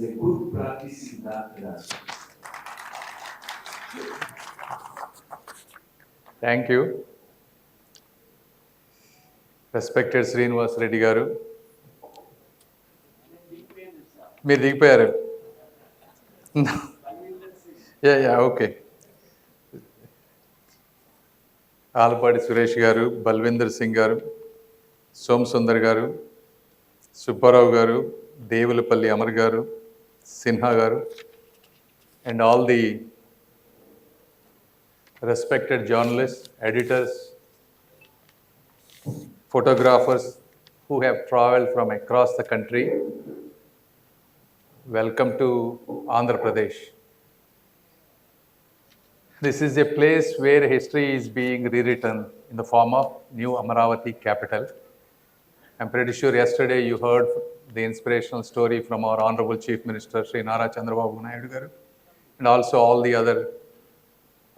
is a good practice in that. Thank you. Respected Srinivas Reddy garu. మీరు దిగిపోయారు. Yeah okay. Alapati Suresh garu, Balwinder Singh గారు, సోమ్ సుందర్ గారు, సుబ్బారావు గారు, దేవులపల్లి అమర్ గారు, సిన్హా గారు, and all the respected journalists, editors, photographers who have traveled from across the country. Welcome to Andhra Pradesh. This is a place where history is being rewritten in the form of new Amaravati capital. I'm pretty sure yesterday you heard the inspirational story from our Honorable Chief Minister, Sri Nara Chandrababu garu, and also all the other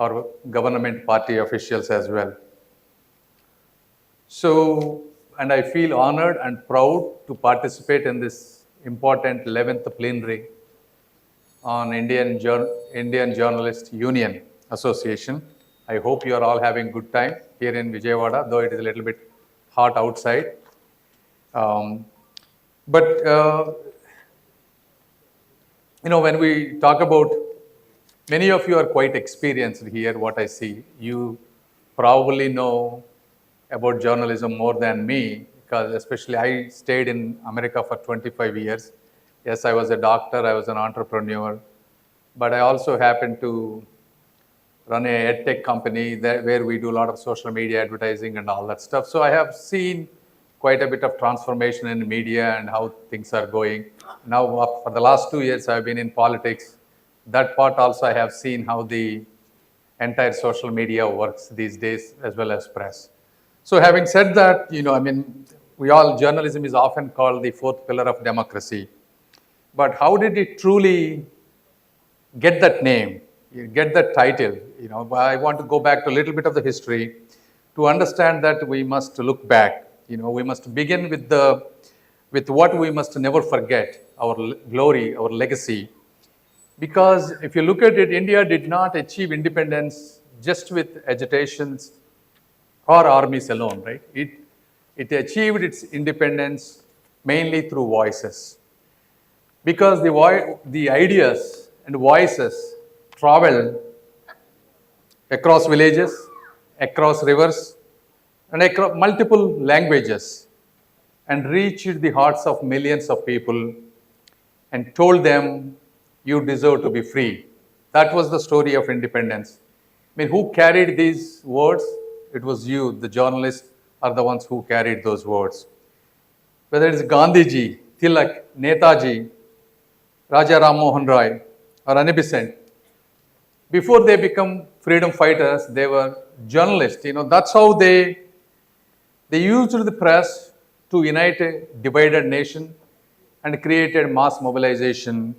our government party officials as well. So, and I feel honored and proud to participate in this important 11th plenary on Indian Journalist Union Association. I hope you are all having good time here in Vijayawada, though it is a little bit hot outside. But when we talk about, many of you are quite experienced here, what I see. You probably know about journalism more than me, because especially I stayed in America for 25 years. Yes, I was a doctor, I was an entrepreneur, but I also happened to run a edtech company where we do a lot of social media advertising and all that stuff. So I have seen quite a bit of transformation in media and how things are going. Now, for the last 2 years, I've been in politics. That part also I have seen how the entire social media works these days, as well as press. So having said that, journalism is often called the fourth pillar of democracy. But how did it truly get that name, get that title? I want to go back to a little bit of the history to understand that we must look back. We must begin with what we must never forget, our glory, our legacy. Because if you look at it, India did not achieve independence just with agitations or armies alone, right? It achieved its independence mainly through voices. Because the ideas and voices traveled across villages, across rivers, and across multiple languages, and reached the hearts of millions of people and told them, you deserve to be free. That was the story of independence. Who carried these words? It was you, the journalists are the ones who carried those words. Whether it's Gandhiji, Tilak, Netaji, Raja Ram Mohan Roy, or Annie Besant, before they become freedom fighters, they were journalists. That's how they used the press to unite a divided nation and created mass mobilization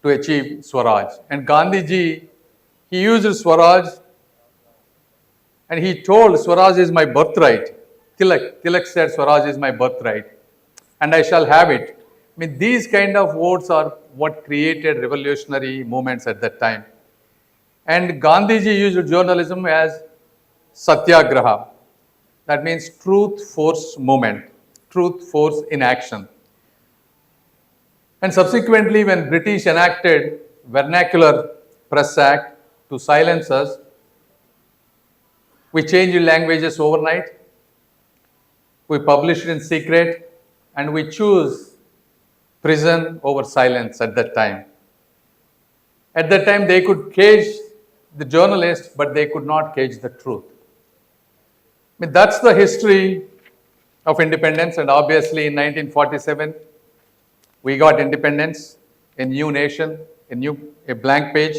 to achieve Swaraj. And Gandhiji, he used Swaraj and he told, Swaraj is my birthright. Tilak said, Swaraj is my birthright and I shall have it. These kind of words are what created revolutionary movements at that time. And Gandhiji used journalism as satyagraha. That means truth force movement, truth force in action. And subsequently, when British enacted Vernacular Press Act to silence us, we changed languages overnight, we published in secret, and we choose prison over silence at that time. At that time, they could cage the journalists, but they could not cage the truth. That's the history of independence, and obviously in 1947, we got independence, a new nation, a blank page.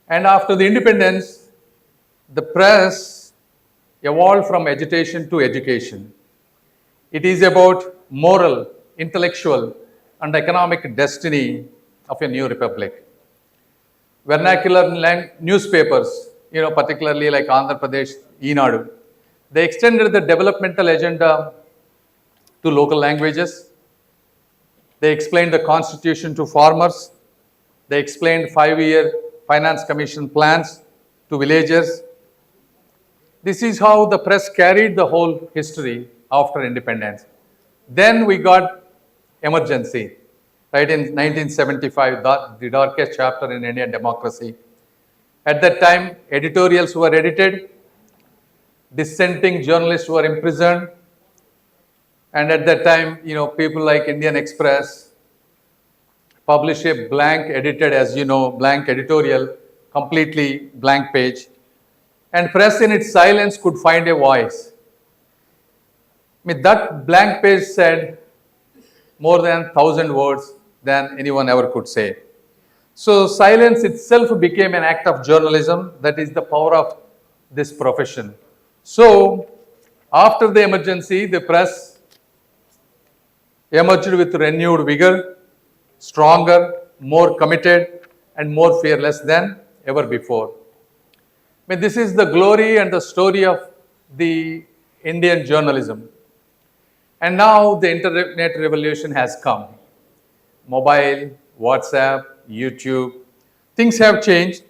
And after the independence, the press evolved from agitation to education. It is about moral, intellectual, and economic destiny of a new republic. Vernacular newspapers, particularly like Andhra Pradesh, Eenadu, they extended the developmental agenda to local languages. They explained the constitution to farmers. They explained 5-year finance commission plans to villagers. This is how the press carried the whole history after independence. Then we got emergency, right, in 1975, the darkest chapter in Indian democracy. At that time, editorials were edited, dissenting journalists were imprisoned, and at that time, people like Indian Express publish a blank edited, as you know, blank editorial, completely blank page, and press in its silence could find a voice. I mean, that blank page said more than 1,000 words than anyone ever could say. So silence itself became an act of journalism. That is the power of this profession. So after the emergency, the press emerged with renewed vigor, stronger, more committed, and more fearless than ever before. I mean, this is the glory and the story of the Indian journalism. And now the internet revolution has come. Mobile, WhatsApp, YouTube, things have changed.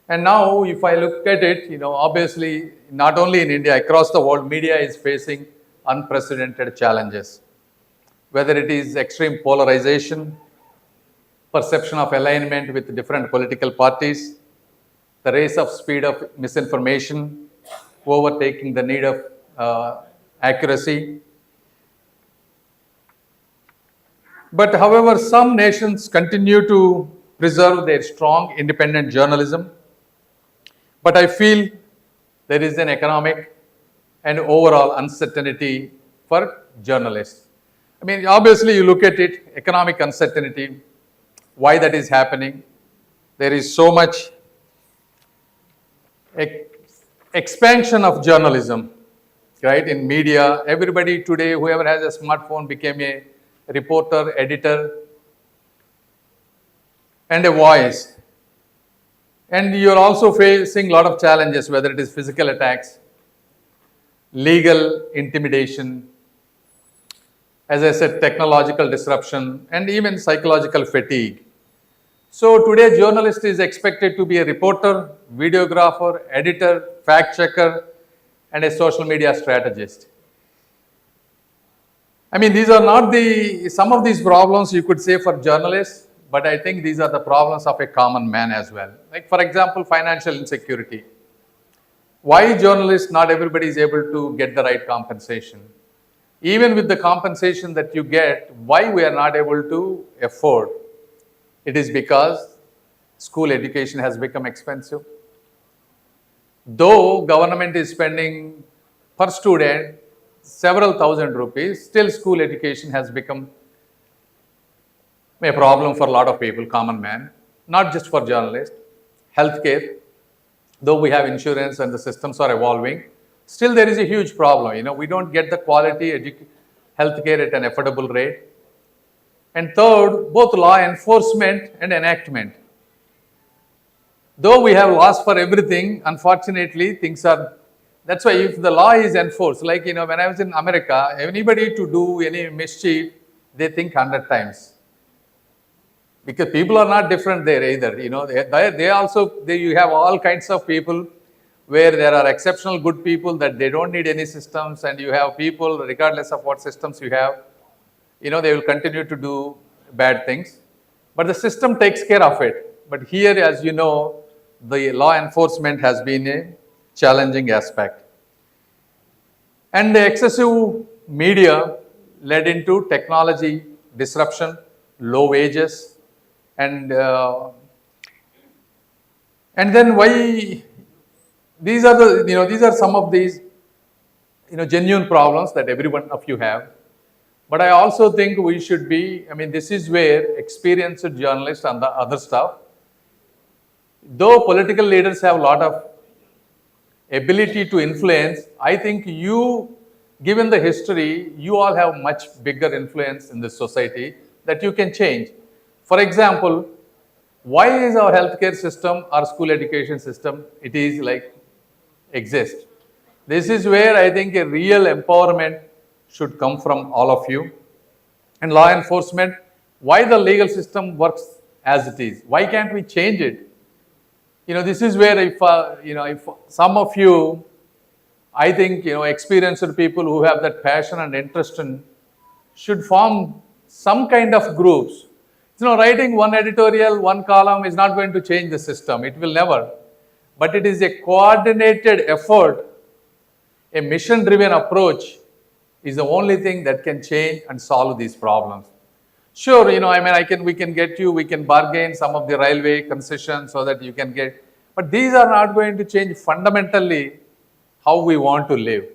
And now if I look at it, obviously not only in India, across the world, media is facing unprecedented challenges. Whether it is extreme polarization, perception of alignment with different political parties, the race of speed of misinformation, overtaking the need of accuracy. But however, some nations continue to preserve their strong independent journalism. But I feel there is an economic and overall uncertainty for journalists. I mean, obviously, you look at it, economic uncertainty, why that is happening. There is so much expansion of journalism, right, in media. Everybody today, whoever has a smartphone, became a reporter, editor, and a voice. And you're also facing a lot of challenges, whether it is physical attacks, legal intimidation, as I said, technological disruption, and even psychological fatigue. So today, journalist is expected to be a reporter, videographer, editor, fact checker, and a social media strategist. I mean, these are not some of these problems you could say for journalists, but I think these are the problems of a common man as well. Like, for example, financial insecurity. Why journalists, not everybody is able to get the right compensation? Even with the compensation that you get, why we are not able to afford? It is because school education has become expensive. Though government is spending per student several thousand rupees, still school education has become a problem for a lot of people, common man, not just for journalists. Healthcare, though we have insurance and the systems are evolving, still there is a huge problem. We don't get the quality healthcare at an affordable rate. And third, both law enforcement and enactment. Though we have laws for everything, unfortunately, that's why if the law is enforced, like, when I was in America, anybody to do any mischief, they think 100 times. Because people are not different there either. You have all kinds of people where there are exceptional good people that they don't need any systems, and you have people, regardless of what systems you have, they will continue to do bad things. But the system takes care of it. But here, as you know, the law enforcement has been a challenging aspect. And the excessive media led into technology disruption, low wages, and then why these are some of these genuine problems that every one of you have. But I also think we should be, this is where experienced journalists and the other stuff, though political leaders have a lot of ability to influence, I think given the history, you all have much bigger influence in this society that you can change. For example, why is our healthcare system, our school education system, it is like exist? This is where I think a real empowerment should come from all of you. And law enforcement, why the legal system works as it is. Why can't we change it? This is where if some of you, I think, experienced people who have that passion and interest in should form some kind of groups. Writing one editorial, one column is not going to change the system. It will never. But it is a coordinated effort, a mission-driven approach is the only thing that can change and solve these problems. Sure, we can get you, we can bargain some of the railway concessions so that you can get, but these are not going to change fundamentally how we want to live.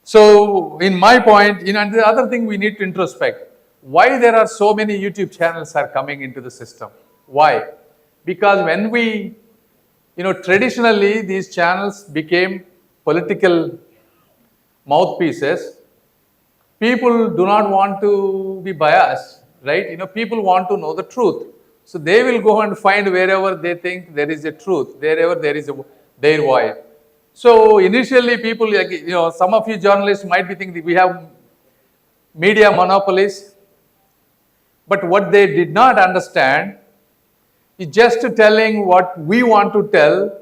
So, in my point, and the other thing we need to introspect, why there are so many YouTube channels are coming into the system. Why? Because when we, traditionally these channels became political mouthpieces. People do not want to be biased, right? People want to know the truth. So they will go and find wherever they think there is a truth, wherever there is their voice. So initially people, some of you journalists might be thinking we have media monopolies, but what they did not understand is just telling what we want to tell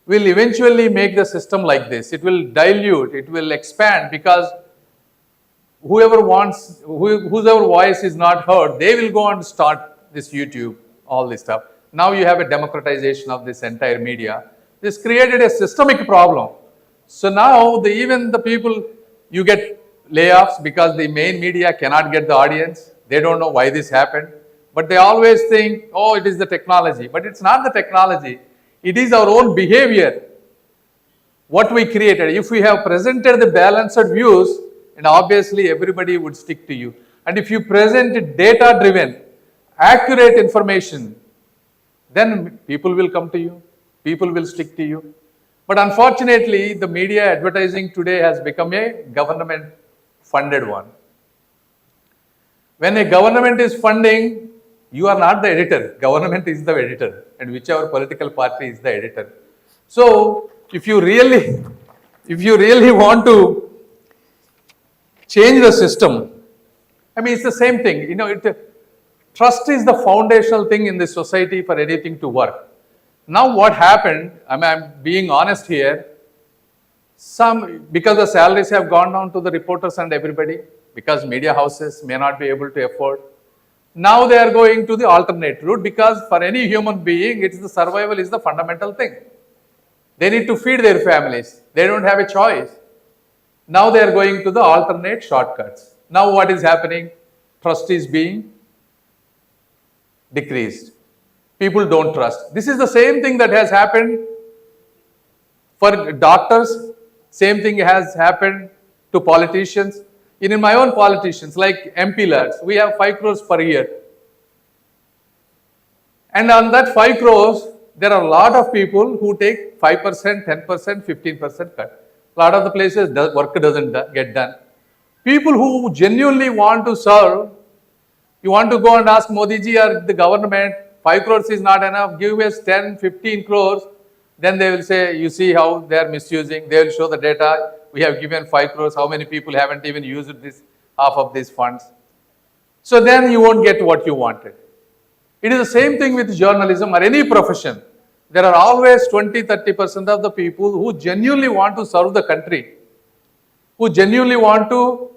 will eventually make the system like this. It will dilute, it will expand, because whoever voice is not heard, they will go and start this YouTube, all this stuff. Now you have a democratization of this entire media. This created a systemic problem. So now even the people, you get layoffs because the main media cannot get the audience. They don't know why this happened. But they always think, oh, it is the technology. But it's not the technology. It is our own behavior, what we created. If we have presented the balanced views, and obviously everybody would stick to you. And if you present data-driven, accurate information, then people will come to you. People will stick to you. But unfortunately, the media advertising today has become a government-funded one. When a government is funding, you are not the editor. Government is the editor, and whichever political party is the editor. So, if you really want to change the system, it's the same thing. Trust is the foundational thing in this society for anything to work. Now what happened, I'm being honest here, because the salaries have gone down to the reporters and everybody, because media houses may not be able to afford. Now they are going to the alternate route, because for any human being, the survival is the fundamental thing. They need to feed their families. They don't have a choice. Now they are going to the alternate shortcuts. Now what is happening? Trust is being decreased. People don't trust. This is the same thing that has happened for doctors. Same thing has happened to politicians. In my own politicians, like MP lads, we have 5 crores per year. And on that 5 crores, there are a lot of people who take 5%, 10%, 15% cut. A lot of the places work doesn't get done. People who genuinely want to serve, you want to go and ask Modi ji or the government, 5 crores is not enough, give us 10, 15 crores, then they will say, you see how they are misusing. They will show the data. We have given 5 crores. How many people haven't even used half of these funds? So then you won't get what you wanted. It is the same thing with journalism or any profession. There are always 20-30% of the people who genuinely want to serve the country, who genuinely want to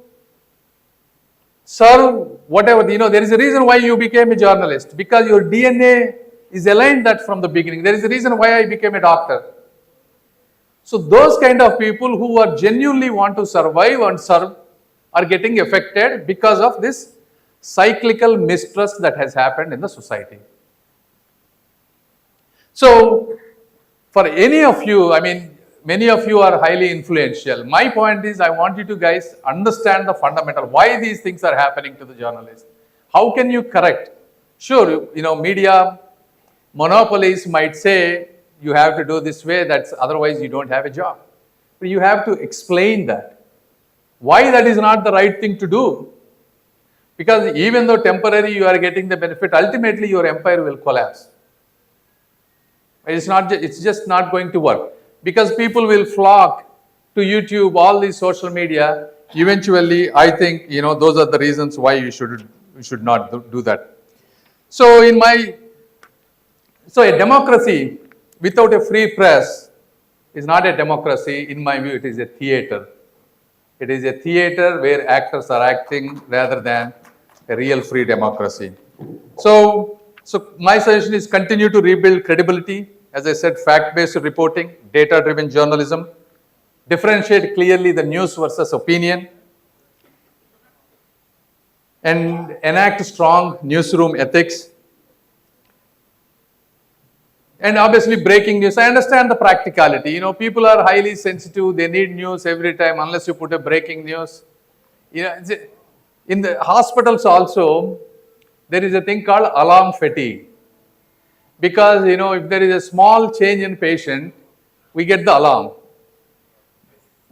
serve whatever. There is a reason why you became a journalist, because your DNA is aligned that from the beginning. There is a reason why I became a doctor. So those kind of people who are genuinely want to survive and serve are getting affected because of this cyclical mistrust that has happened in the society. So for any of you, many of you are highly influential. My point is, I want you to guys understand the fundamental, why these things are happening to the journalists. How can you correct? Sure, media monopolies might say, you have to do this way, that's otherwise you don't have a job. But you have to explain that. Why that is not the right thing to do? Because even though temporarily you are getting the benefit, ultimately your empire will collapse. It's just not going to work. Because people will flock to YouTube, all these social media. Eventually, I think, those are the reasons why we should not do that. So so a democracy without a free press is not a democracy. In my view, it is a theater. It is a theater where actors are acting rather than a real free democracy. So my suggestion is continue to rebuild credibility. As I said, fact-based reporting, data-driven journalism, differentiate clearly the news versus opinion, and enact strong newsroom ethics. And obviously breaking news. I understand the practicality. People are highly sensitive. They need news every time unless you put a breaking news. In the hospitals also, there is a thing called alarm fatigue. Because, if there is a small change in patient, we get the alarm.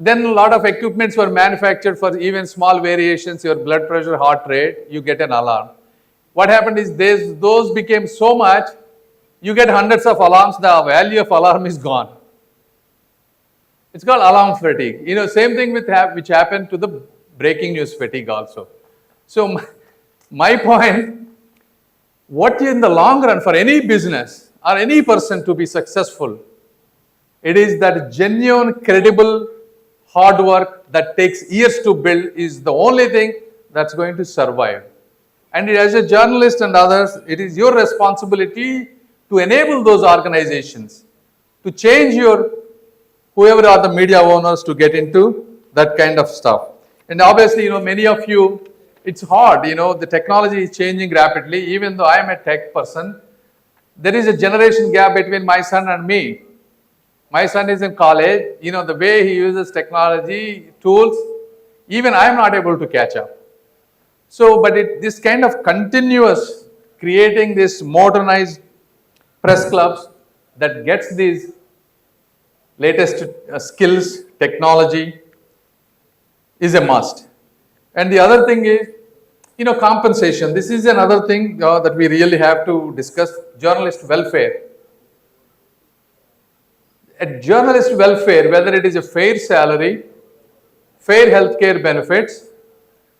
Then a lot of equipments were manufactured for even small variations, your blood pressure, heart rate, you get an alarm. What happened is those became so much, you get hundreds of alarms, the value of alarm is gone. It's called alarm fatigue. Same thing which happened to the breaking news fatigue also. So my point, what in the long run for any business or any person to be successful, it is that genuine, credible, hard work that takes years to build is the only thing that's going to survive. And as a journalist and others, it is your responsibility to enable those organizations to change whoever are the media owners to get into that kind of stuff. And obviously, many of you, it's hard, the technology is changing rapidly. Even though I am a tech person, there is a generation gap between my son and me. My son is in college, the way he uses technology, tools, even I am not able to catch up. So, but this kind of continuous creating this modernized press clubs that gets these latest skills, technology is a must. And the other thing is, compensation. This is another thing that we really have to discuss, journalist welfare. At journalist welfare, whether it is a fair salary, fair healthcare benefits,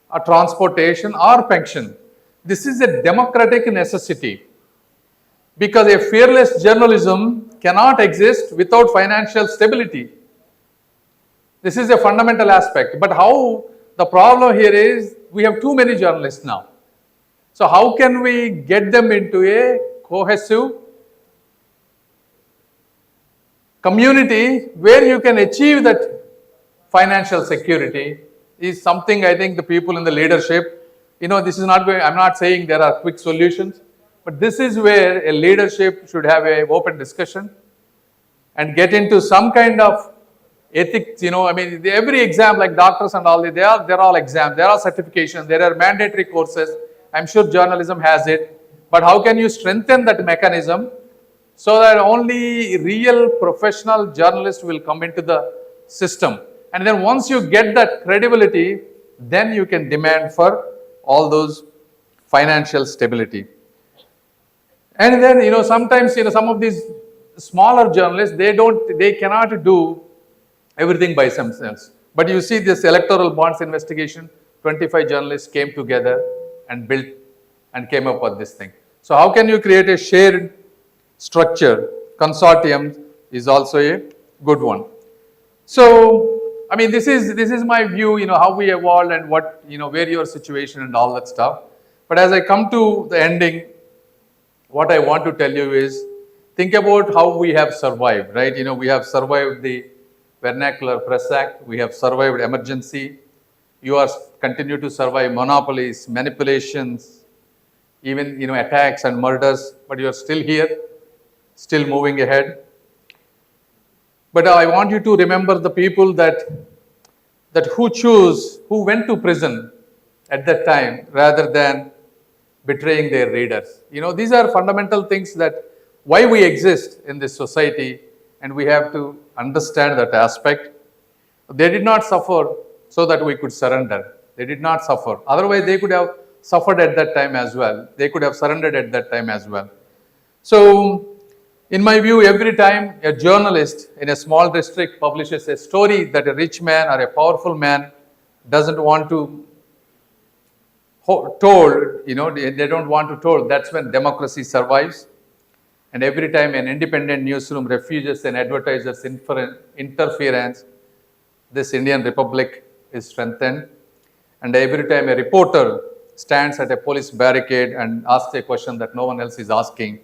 or transportation or pension, this is a democratic necessity. Because a fearless journalism cannot exist without financial stability. This is a fundamental aspect. But how the problem here is, we have too many journalists now. So how can we get them into a cohesive community where you can achieve that financial security is something I think the people in the leadership, this is not going, I'm not saying there are quick solutions, but this is where a leadership should have an open discussion and get into some kind of ethics. Every exam, like doctors and all, they're all exams, there are certifications, there are mandatory courses. I'm sure journalism has it, but how can you strengthen that mechanism so that only real professional journalists will come into the system? And then once you get that credibility, then you can demand for all those financial stability. And then, sometimes, some of these smaller journalists, they cannot do everything by themselves. But you see this electoral bonds investigation, 25 journalists came together and built and came up with this thing. So how can you create a shared structure? Consortium is also a good one. So, this is my view, how we evolved and what, where your situation and all that stuff. But as I come to the ending, what I want to tell you is, think about how we have survived, right? We have survived the Vernacular Press Act, we have survived emergency, you are continue to survive monopolies, manipulations, even, attacks and murders, but you are still here, still moving ahead. But I want you to remember the people that who went to prison at that time rather than betraying their readers. These are fundamental things that why we exist in this society, and we have to understand that aspect. They did not suffer so that we could surrender. They did not suffer. Otherwise, they could have suffered at that time as well. They could have surrendered at that time as well. So, in my view, every time a journalist in a small district publishes a story that a rich man or a powerful man doesn't want to told, they don't want to told. That's when democracy survives. And every time an independent newsroom refuses an advertiser's interference, this Indian Republic is strengthened. And every time a reporter stands at a police barricade and asks a question that no one else is asking,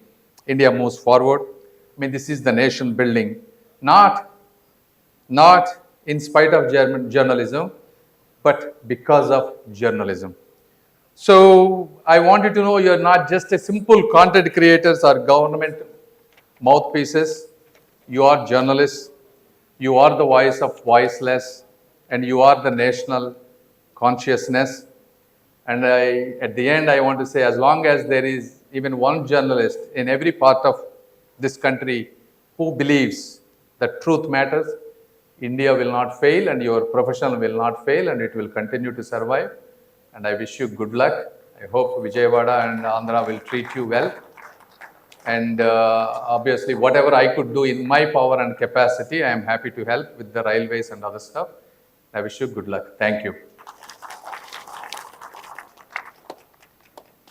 India moves forward. I mean, this is the nation building, not in spite of journalism, but because of journalism. So I wanted to know you're not just a simple content creators or government mouthpieces. You are journalists. You are the voice of voiceless, and you are the national consciousness. And at the end, I want to say, as long as there is even one journalist in every part of this country who believes that truth matters, India will not fail, and your profession will not fail, and it will continue to survive. And I wish you good luck. I hope Vijayawada and Andhra will treat you well. And obviously, whatever I could do in my power and capacity, I am happy to help with the railways and other stuff. I wish you good luck. Thank you.